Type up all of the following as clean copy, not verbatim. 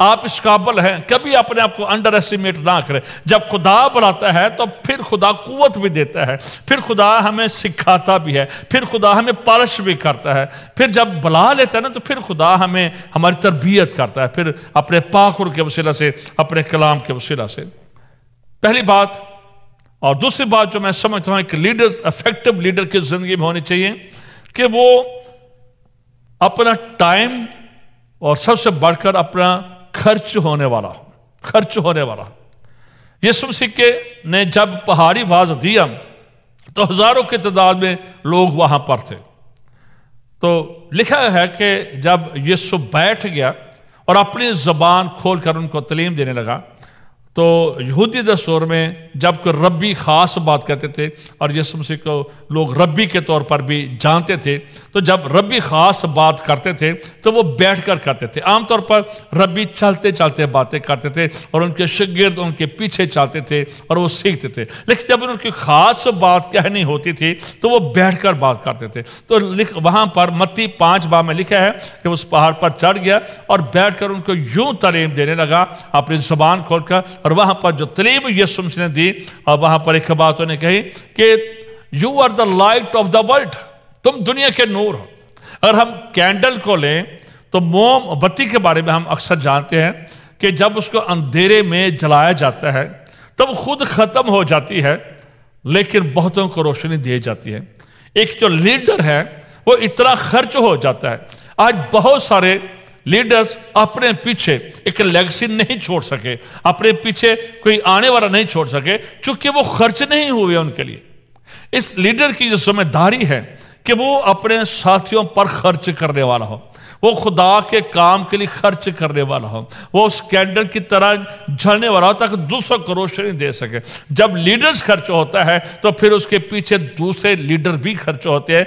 آپ اس قابل ہیں. کبھی اپنے آپ کو انڈر ایسٹیمیٹ نہ کریں. جب خدا بلاتا ہے تو پھر خدا قوت بھی دیتا ہے, پھر خدا ہمیں سکھاتا بھی ہے, پھر خدا ہمیں پالش بھی کرتا ہے. پھر جب بلا لیتا ہے نا تو پھر خدا ہمیں ہماری تربیت کرتا ہے, پھر اپنے پاک روح کے وسیلہ سے, اپنے کلام کے وسیلہ سے. پہلی بات. اور دوسری بات جو میں سمجھتا ہوں ایک لیڈر, افیکٹو لیڈر کی زندگی میں ہونی چاہیے کہ وہ اپنا ٹائم اور سب سے بڑھ کر اپنا خرچ ہونے والا ہو. خرچ ہونے والا. یسوع مسیح نے جب پہاڑی واز دیا تو ہزاروں کی تعداد میں لوگ وہاں پر تھے. تو لکھا ہے کہ جب یسوع بیٹھ گیا اور اپنی زبان کھول کر ان کو تعلیم دینے لگا تو یہودی دستور میں جب کوئی ربی خاص بات کرتے تھے, اور یسوع مسیح کو لوگ ربی کے طور پر بھی جانتے تھے, تو جب ربی خاص بات کرتے تھے تو وہ بیٹھ کر کرتے تھے. عام طور پر ربی چلتے چلتے باتیں کرتے تھے اور ان کے شاگرد ان کے پیچھے چلتے تھے اور وہ سیکھتے تھے. لیکن جب ان کی خاص بات کہنی ہوتی تھی تو وہ بیٹھ کر بات کرتے تھے. تو وہاں پر متی 5 باب میں لکھا ہے کہ اس پہاڑ پر چڑھ گیا اور بیٹھ کر ان کو یوں تعلیم دینے لگا اپنی زبان کھول کر. اور وہاں پر جو تعلیم یسوع مسیح نے دی, اور وہاں پر ایک بات انہوں نے کہی کہ you are the light of the world, تم دنیا کے نور ہو. اگر ہم کینڈل کو لیں تو موم بتی کے بارے میں ہم اکثر جانتے ہیں کہ جب اس کو اندھیرے میں جلایا جاتا ہے تب خود ختم ہو جاتی ہے لیکن بہتوں کو روشنی دی جاتی ہے. ایک جو لیڈر ہے وہ اتنا خرچ ہو جاتا ہے. آج بہت سارے لیڈرز اپنے پیچھے ایک لیگسی نہیں چھوڑ سکے, اپنے پیچھے کوئی آنے والا نہیں چھوڑ سکے, چونکہ وہ خرچ نہیں ہوئے ان کے لیے. اس لیڈر کی جو ذمہ داری ہے کہ وہ اپنے ساتھیوں پر خرچ کرنے والا ہو, وہ خدا کے کام کے لیے خرچ کرنے والا ہو, وہ اس کینڈل کی طرح جلنے والا ہو تاکہ دوسروں کو روشنی دے سکے. جب لیڈرز خرچ ہوتا ہے تو پھر اس کے پیچھے دوسرے لیڈر بھی خرچ ہوتے ہیں,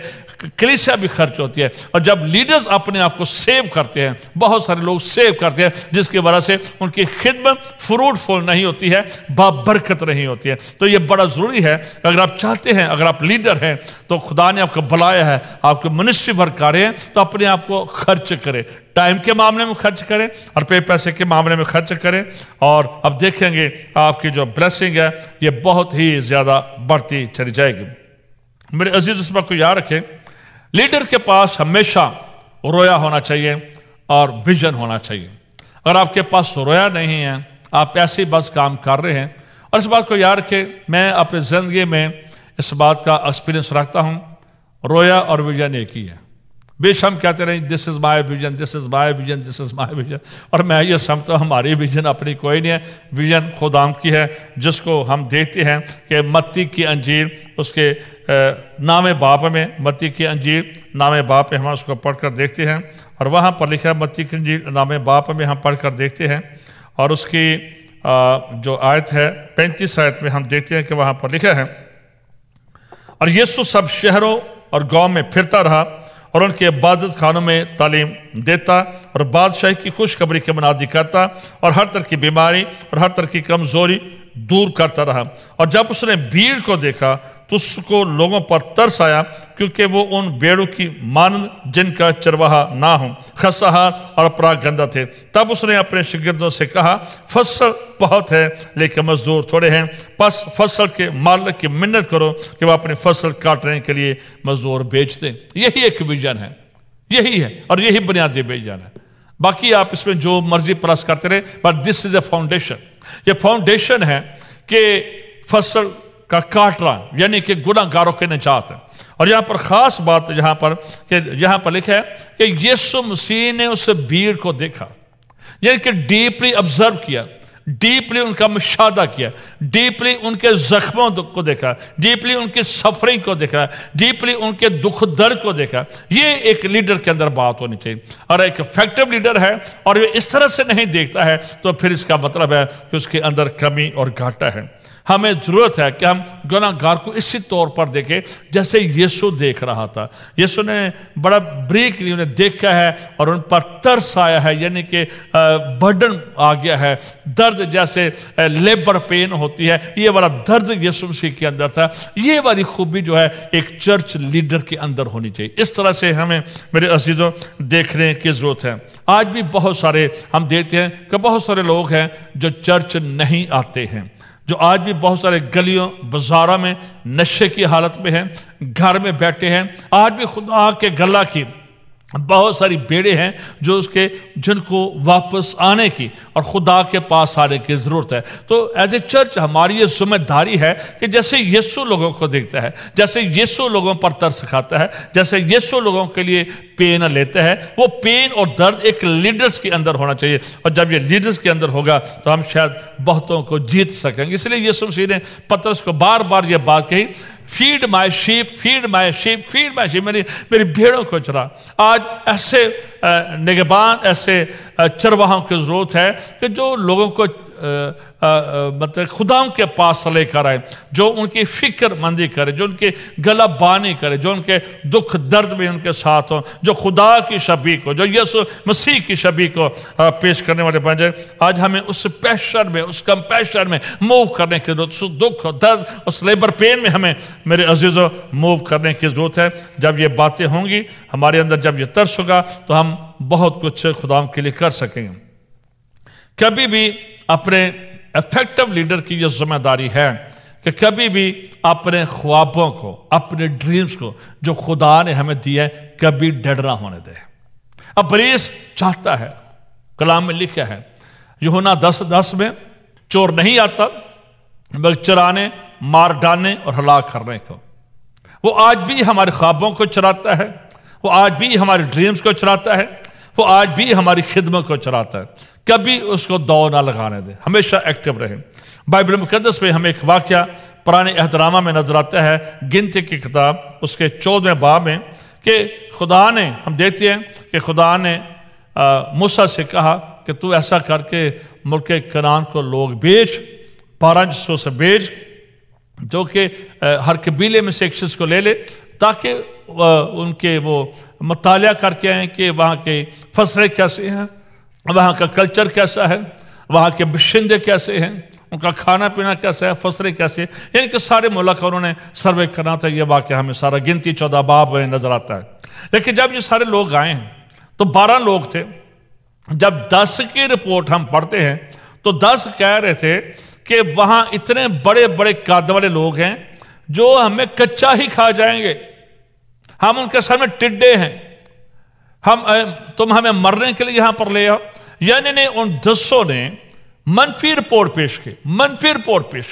کلیسیا بھی خرچ ہوتی ہے. اور جب لیڈرز اپنے آپ کو سیو کرتے ہیں, بہت سارے لوگ سیو کرتے ہیں جس کی وجہ سے ان کی خدمت فروٹ فل نہیں ہوتی ہے, بابرکت نہیں ہوتی ہے. تو یہ بڑا ضروری ہے کہ اگر آپ چاہتے ہیں, اگر آپ لیڈر ہیں تو خدا نے آپ کو بلایا ہے, آپ کو منسٹری ورک کر رہے ہیں, تو اپنے آپ کو خرچ کریں. ٹائم کے معاملے میں خرچ کریں اور پیسے کے معاملے میں خرچ کریں, اور اب دیکھیں گے آپ کی جو بلیسنگ ہے یہ بہت ہی زیادہ بڑھتی چلی جائے گی. میرے عزیز اس بات کو یاد رکھیں, لیڈر کے پاس ہمیشہ رویا ہونا چاہیے اور ویژن ہونا چاہیے. اگر آپ کے پاس رویا نہیں ہے, آپ ایسے ہی بس کام کر رہے ہیں. اور اس بات کو یاد رکھیں, میں اپنی زندگی میں اس بات کا ایکسپیرینس رکھتا ہوں, رویا اور ویژن ایک ہی ہے. بے شم کہتے رہیں دس از my vision, this is my vision, this is my vision, اور میں یہ سمجھتا ہوں ہماری ویژن اپنی کوئی نہیں ہے, ویژن خداوند کی ہے جس کو ہم دیکھتے ہیں کہ متی کی انجیل اس کے نام باپ میں, متی کی انجیل نام باپ میں ہم اس کو پڑھ کر دیکھتے ہیں, اور وہاں پر لکھا ہے متی کی انجیل نام باپ میں ہم پڑھ کر دیکھتے ہیں, اور اس کی جو آیت ہے 35 آیت میں ہم دیکھتے ہیں کہ وہاں پر لکھا ہے, اور یسوع سب شہروں اور گاؤں میں پھرتا رہا اور ان کے عبادت خانوں میں تعلیم دیتا اور بادشاہی کی خوشخبری کی منادی کرتا اور ہر طرح کی بیماری اور ہر طرح کی کمزوری دور کرتا رہا. اور جب اس نے بھیڑ کو دیکھا تو اس کو لوگوں پر ترس آیا کیونکہ وہ ان بھیڑوں کی مانند جن کا چرواہا نہ ہوں, خستہار اور پراگندہ تھے. تب اس نے اپنے شاگردوں سے کہا, فصل بہت ہے لیکن مزدور تھوڑے ہیں, پس فصل کے مالک کی منت کرو کہ وہ اپنی فصل کاٹنے کے لیے مزدور بیچ دیں. یہی ایک ویژن ہے, یہی ہے, اور یہی بنیادی ویژن ہے. باقی آپ اس میں جو مرضی پلس کرتے رہے, but this is a foundation. یہ فاؤنڈیشن ہے کہ فصل کا کاٹنا یعنی کہ گناہ گاروں کے نجات ہے. اور یہاں پر خاص بات یہاں پر لکھا ہے کہ یسوع مسیح نے اس بھیڑ کو دیکھا, یعنی کہ ڈیپلی آبزرو کیا, ڈیپلی ان کا مشاہدہ کیا, ڈیپلی ان کے زخموں کو دیکھا, ڈیپلی ان کی سفرنگ کو دیکھا, ڈیپلی ان کے دکھ درد کو دیکھا. یہ ایک لیڈر کے اندر بات ہونی چاہیے. اور ایک افیکٹو لیڈر ہے اور وہ اس طرح سے نہیں دیکھتا ہے تو پھر اس کا مطلب ہے کہ اس کے اندر کمی اور گھاٹا ہے. ہمیں ضرورت ہے کہ ہم گناہ گار کو اسی طور پر دیکھیں جیسے یسوع دیکھ رہا تھا. یسوع نے بڑا بریکلی انہیں دیکھا ہے اور ان پر ترس آیا ہے، یعنی کہ برڈن آ گیا ہے، درد جیسے لیبر پین ہوتی ہے، یہ والا درد یسوع مسیح کے اندر تھا. یہ والی خوبی جو ہے ایک چرچ لیڈر کے اندر ہونی چاہیے. اس طرح سے ہمیں میرے عزیزوں دیکھنے کی ضرورت ہے. آج بھی بہت سارے ہم دیکھتے ہیں کہ بہت سارے لوگ ہیں جو چرچ نہیں آتے ہیں، جو آج بھی بہت سارے گلیوں بازاروں میں نشے کی حالت میں ہیں، گھر میں بیٹھے ہیں. آج بھی خدا کے گلہ کی بہت ساری بیڑے ہیں جو جن کو واپس آنے کی اور خدا کے پاس آنے کی ضرورت ہے. تو ایز اے چرچ ہماری یہ ذمہ داری ہے کہ جیسے یسوع لوگوں کو دیکھتا ہے، جیسے یسوع لوگوں پر ترس کھاتا ہے، جیسے یسوع لوگوں کے لیے پین لیتا ہے، وہ پین اور درد ایک لیڈرز کے اندر ہونا چاہیے. اور جب یہ لیڈرز کے اندر ہوگا تو ہم شاید بہتوں کو جیت سکیں گے. اس لیے یسوع مسیح نے پترس کو بار بار یہ بات کہی، فیڈ مائی شیپ، فیڈ مائی شیپ، فیڈ مائی شیپ، میری بھیڑوں کو چرا. آج ایسے نگہبان، ایسے چرواہوں کی ضرورت ہے کہ جو لوگوں کو مطلب خدا کے پاس لے کر آئے، جو ان کی فکر مندی کرے، جو ان کے گلہ بانی کرے، جو ان کے دکھ درد میں ان کے ساتھ ہوں، جو خدا کی شبیہ کو، جو یسوع مسیح کی شبیہ کو پیش کرنے والے بن جائے. آج ہمیں اس پیشن میں، اس کمپیشن میں موو کرنے کی ضرورت، اس دکھ درد، اس لیبر پین میں ہمیں میرے عزیزوں موو کرنے کی ضرورت ہے. جب یہ باتیں ہوں گی ہمارے اندر، جب یہ ترس ہوگا تو ہم بہت کچھ خدا کے لیے کر سکیں گے. کبھی بھی اپنے ایفیکٹو لیڈر کی یہ ذمہ داری ہے کہ کبھی بھی اپنے خوابوں کو، اپنے ڈریمز کو جو خدا نے ہمیں دیا ہے، کبھی ڈر نہ ہونے دے. ابلیس چاہتا ہے، کلام میں لکھا ہے یوحنا 10:10 میں، چور نہیں آتا بلکہ چرانے، مار ڈالنے اور ہلاک کرنے کو. وہ آج بھی ہمارے خوابوں کو چراتا ہے، وہ آج بھی ہمارے ڈریمز کو چراتا ہے، وہ آج بھی ہماری خدمت کو چراتا ہے. کبھی اس کو دو نہ لگانے دے، ہمیشہ ایکٹیو رہے. بائبل مقدس میں ہمیں ایک واقعہ پرانے عہد نامہ میں نظر آتا ہے، گنتی کی کتاب اس کے 14ویں باب میں، کہ خدا نے، ہم دیکھتے ہیں کہ خدا نے موسیٰ سے کہا کہ تو ایسا کر کے ملک کنعان کو لوگ بیچ، 1200 سے بیچ، جو کہ ہر قبیلے میں سے ایک شخص کو لے لے، تاکہ ان کے وہ مطالعہ کر کے آئیں کہ وہاں کے فصلیں کیسے ہیں، وہاں کا کلچر کیسا ہے، وہاں کے باشندے کیسے ہیں، ان کا کھانا پینا کیسا ہے، فصلیں کیسے ہیں، یعنی کہ سارے ملک کا انہوں نے سروے کرنا تھا. یہ واقعہ ہمیں سارا گنتی 14 باب میں نظر آتا ہے. لیکن جب یہ سارے لوگ آئے ہیں تو 12 لوگ تھے. جب 10 کی رپورٹ ہم پڑھتے ہیں تو 10 کہہ رہے تھے کہ وہاں اتنے بڑے بڑے قد والے لوگ ہیں جو ہمیں کچا ہی کھا جائیں گے، ہم ان کے سامنے ٹڈے ہیں، تم ہمیں مرنے کے لیے یہاں پر لے آؤ. یعنی ان 10 نے منفی رپورٹ پیش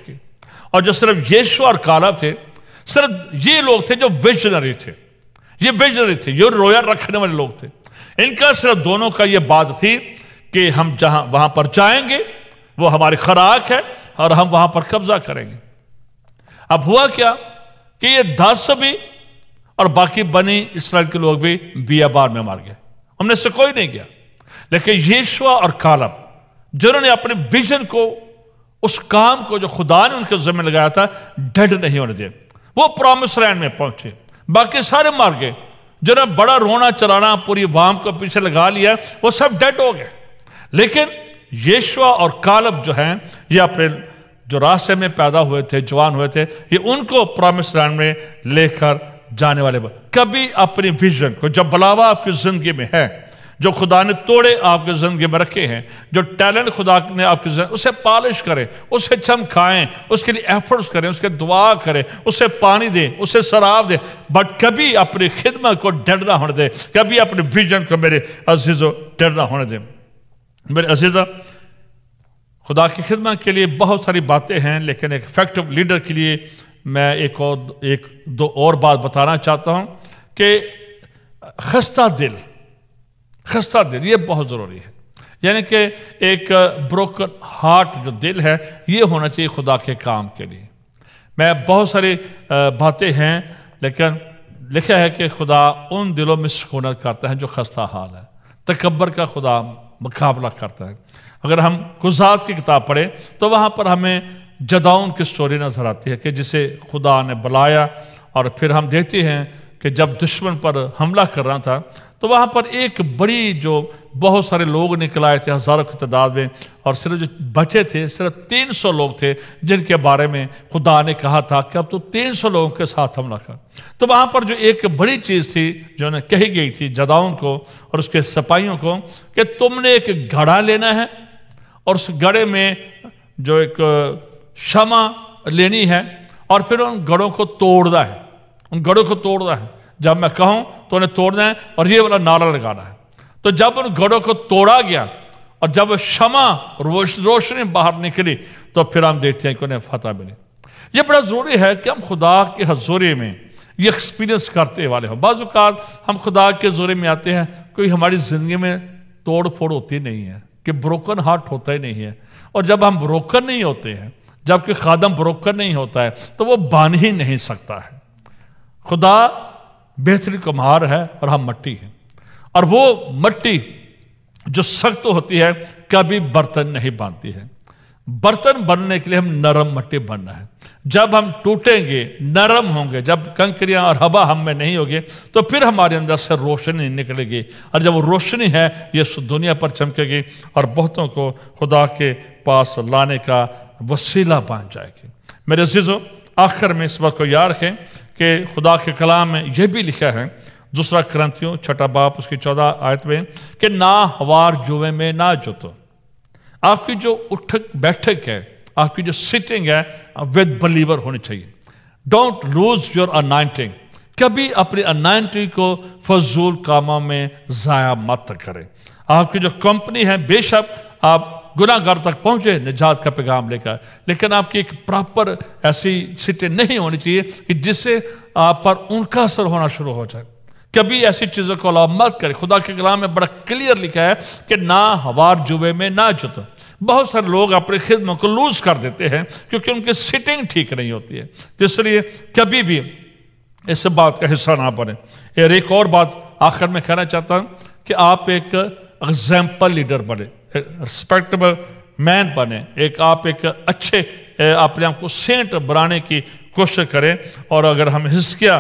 کی. اور جو صرف یشوع اور کالب تھے، صرف یہ لوگ تھے جو ویژنری تھے، یہ رویا رکھنے والے لوگ تھے. ان کا صرف دونوں کا یہ بات تھی کہ ہم جہاں وہاں پر جائیں گے وہ ہماری خوراک ہے اور ہم وہاں پر قبضہ کریں گے. اب ہوا کیا کہ یہ 10 بھی اور باقی بنی اسرائیل کے لوگ بھی بیابان میں مار گئے، ہم نے سے کوئی نہیں گیا. لیکن یشوع اور کالب جنہوں نے اپنے ویژن کو، اس کام کو جو خدا نے ان کے ذمہ لگایا تھا، ڈیڈ نہیں ہونے دے، وہ پرامس لینڈ میں پہنچے. باقی سارے مار گئے. جنہوں نے بڑا رونا چلانا پوری عوام کو پیچھے لگا لیا، وہ سب ڈیڈ ہو گئے. لیکن یشوع اور کالب جو ہیں، یہ اپنے جو راستے میں پیدا ہوئے تھے، جوان ہوئے تھے، یہ ان کو پرامس لینڈ میں لے کر جانے والے. کبھی اپنی ویژن کو، جو بلاوا آپ کی زندگی میں ہے، جو خدا نے توڑے آپ کی زندگی میں رکھے ہیں، جو ٹیلنٹ خدا نے آپ کی زندگی، اسے پالش کریں، اسے چمکائیں، اس کے لیے ایفرٹس کریں، اس کے دعا کریں، اسے پانی دیں، اسے سراب دیں. بٹ کبھی اپنی خدمت کو ڈر نہ ہونے دیں، کبھی اپنے ویژن کو میرے عزیزوں ڈر نہ ہونے دیں. میرے عزیزوں، خدا کی خدمت کے لیے بہت ساری باتیں ہیں، لیکن ایک ایفیکٹو لیڈر کے لیے میں ایک دو اور بات بتانا چاہتا ہوں کہ خستہ دل یہ بہت ضروری ہے. یعنی کہ ایک بروکن ہارٹ جو دل ہے، یہ ہونا چاہیے خدا کے کام کے لیے. میں بہت ساری باتیں ہیں، لیکن لکھا ہے کہ خدا ان دلوں میں سکونت کرتا ہے جو خستہ حال ہے. تکبر کا خدا مقابلہ کرتا ہے. اگر ہم قضات کی کتاب پڑھیں تو وہاں پر ہمیں جدعون کی سٹوری نظر آتی ہے کہ جسے خدا نے بلایا، اور پھر ہم دیکھتے ہیں کہ جب دشمن پر حملہ کر رہا تھا تو وہاں پر ایک بڑی جو بہت سارے لوگ نکل آئے تھے ہزاروں کی تعداد میں، اور صرف جو بچے تھے صرف 300 لوگ تھے جن کے بارے میں خدا نے کہا تھا کہ اب تو 300 لوگوں کے ساتھ حملہ کر۔ تو وہاں پر جو ایک بڑی چیز تھی جو نے کہی گئی تھی جدعون کو اور اس کے سپاہیوں کو کہ تم نے ایک گھڑا لینا ہے اور اس گھڑے میں جو ایک شمع لینی ہے اور پھر ان گھڑوں کو توڑنا ہے، ان گھڑوں کو توڑنا ہے، جب میں کہوں تو انہیں توڑنا ہے اور یہ والا نعرہ لگانا ہے۔ تو جب ان گھڑوں کو توڑا گیا اور جب شمع روشنی باہر نکلی تو پھر ہم دیکھتے ہیں کہ انہیں فتح ملی۔ یہ بڑا ضروری ہے کہ ہم خدا کے حضوری میں یہ ایکسپیرینس کرتے والے ہوں۔ بعض اوقات ہم خدا کے حضوری میں آتے ہیں، کوئی ہماری زندگی میں توڑ پھوڑ ہوتی نہیں ہے، کہ بروکن ہارٹ ہوتا ہی نہیں ہے، اور جب ہم بروکن نہیں ہوتے ہیں، جب کہ خادم بروکن نہیں ہوتا ہے تو وہ بن ہی نہیں سکتا ہے۔ خدا بہترین کمہار ہے اور ہم مٹی ہیں، اور وہ مٹی جو سخت ہوتی ہے کبھی برتن نہیں بنتی ہے۔ برتن بننے کے لیے ہم نرم مٹی بننا ہے۔ جب ہم ٹوٹیں گے، نرم ہوں گے، جب کنکریاں اور ہوا ہم میں نہیں ہوگی تو پھر ہمارے اندر سے روشنی نکلے گی، اور جب وہ روشنی ہے یہ دنیا پر چمکے گی اور بہتوں کو خدا کے پاس لانے کا وسیلہ بن جائے گی۔ میرے عزیزو، آخر میں اس بات کو یاد رکھیں کہ خدا کے کلام میں یہ بھی لکھا ہے، 2 کرنتھیوں 6 باب اس کی 14 آیت میں کہ نہ ہوار جوے میں نہ جوتو۔ آپ کی جو اٹھک بیٹھک ہے، آپ کی جو سٹنگ ہے ود بلیور ہونی چاہیے۔ ڈونٹ لوز یور انائنٹنگ، کبھی اپنی انائنٹنگ کو فضول کاموں میں ضائع مت کریں۔ آپ کی جو کمپنی ہے، بے شک آپ گناہ گار تک پہنچے نجات کا پیغام لے کر، لیکن آپ کی ایک پراپر ایسی سٹنگ نہیں ہونی چاہیے کہ جس سے آپ پر ان کا اثر ہونا شروع ہو جائے۔ کبھی ایسی چیزوں کو الاؤ مت کرے۔ خدا کے کلام میں بڑا کلیئر لکھا ہے کہ نہ ہوار جوے میں نہ جوتو۔ بہت سارے لوگ اپنی خدمت کو لوز کر دیتے ہیں کیونکہ ان کی سٹنگ ٹھیک نہیں ہوتی ہے، تو اس لیے کبھی بھی اس بات کا حصہ نہ بنے۔ ایک اور بات آخر میں کہنا چاہتا ہوں کہ آپ ایک ایگزامپل لیڈر بنے، ریسپیکٹیبل مین بنے، آپ ایک اچھے اپنے آپ کو سینٹ بنانے کی کوشش کریں۔ اور اگر ہم حزقیہ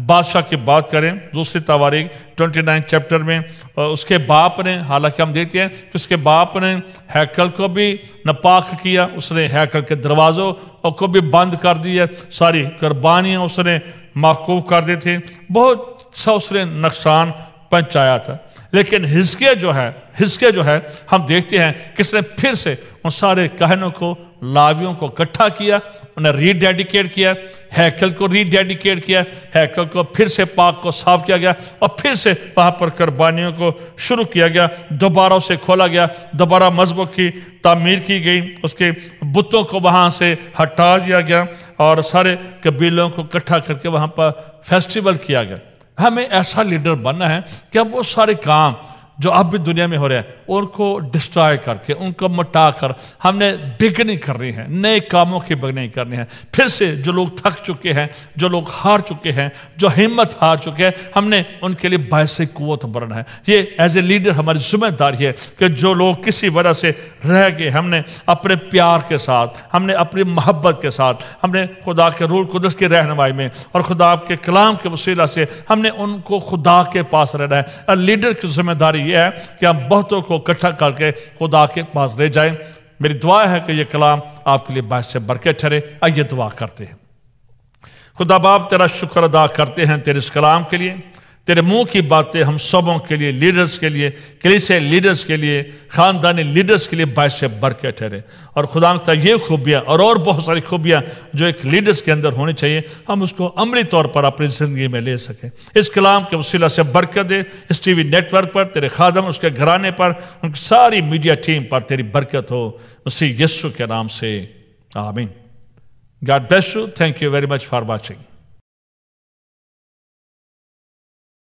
بادشاہ کی بات کریں، 2 تواریخ 29 چیپٹر میں، اس کے باپ نے، حالانکہ ہم دیکھتے ہیں کہ اس کے باپ نے ہیکل کو بھی ناپاک کیا، اس نے ہیکل کے دروازوں کو بھی بند کر دیا، ساری قربانیاں اس نے موقوف کر دی تھی، بہت سا اس نے نقصان پہنچایا تھا۔ لیکن حزقیہ جو ہے ہم دیکھتے ہیں کہ اس نے پھر سے ان سارے کہنوں کو، لاویوں کو اکٹھا کیا، انہیں ری ڈیڈیکیٹ کیا، ہیکل کو ری ڈیڈیکیٹ کیا، ہیکل کو پھر سے پاک کو صاف کیا گیا، اور پھر سے وہاں پر قربانیوں کو شروع کیا گیا، دوبارہ اسے کھولا گیا، دوبارہ مذبحوں کی تعمیر کی گئی، اس کے بتوں کو وہاں سے ہٹا دیا گیا، اور سارے قبیلوں کو اکٹھا کر کے وہاں پر فیسٹیول کیا گیا۔ ہمیں ایسا لیڈر بننا ہے کہ اب وہ سارے کام جو اب بھی دنیا میں ہو رہے ہیں ان کو ڈسٹرائے کر کے، ان کو مٹا کر ہم نے بگننگ کرنی ہے، نئے کاموں کی بگننگ کرنی ہے۔ پھر سے جو لوگ تھک چکے ہیں، جو لوگ ہار چکے ہیں، جو ہمت ہار چکے ہیں، ہم نے ان کے لیے باعث قوت بننا ہے۔ یہ ایز اے لیڈر ہماری ذمہ داری ہے کہ جو لوگ کسی وجہ سے رہ گئے، ہم نے اپنے پیار کے ساتھ، ہم نے اپنی محبت کے ساتھ، ہم نے خدا کے روح القدس کی رہنمائی میں اور خدا کے کلام کے وسیلہ سے ہم نے ان کو خدا کے پاس رہنا ہے۔ لیڈر کی ذمہ داری یہ ہے کہ ہم بہتوں کو اکٹھا کر کے خدا کے پاس لے جائیں۔ میری دعا ہے کہ یہ کلام آپ کے لیے باعث برکت ٹھہرے۔ آئیے دعا کرتے ہیں۔ خدا باپ، تیرا شکر ادا کرتے ہیں تیرے اس کلام کے لیے، تیرے منہ کی باتیں ہم سبوں کے لیے، لیڈرز کے لیے، کلیسیا لیڈرز کے لیے، خاندانی لیڈرز کے لیے باعث برکت ٹھہرے۔ اور خدا تا یہ خوبیاں اور بہت ساری خوبیاں جو ایک لیڈرز کے اندر ہونی چاہیے، ہم اس کو عملی طور پر اپنی زندگی میں لے سکیں۔ اس کلام کے وسیلہ سے برکت دے، اس ٹی وی نیٹ ورک پر، تیرے خادم، اس کے گھرانے پر، ان کی ساری میڈیا ٹیم پر تیری برکت ہو، مسیح یسوع کے نام سے آمین۔ God bless you. Thank you very much for watching.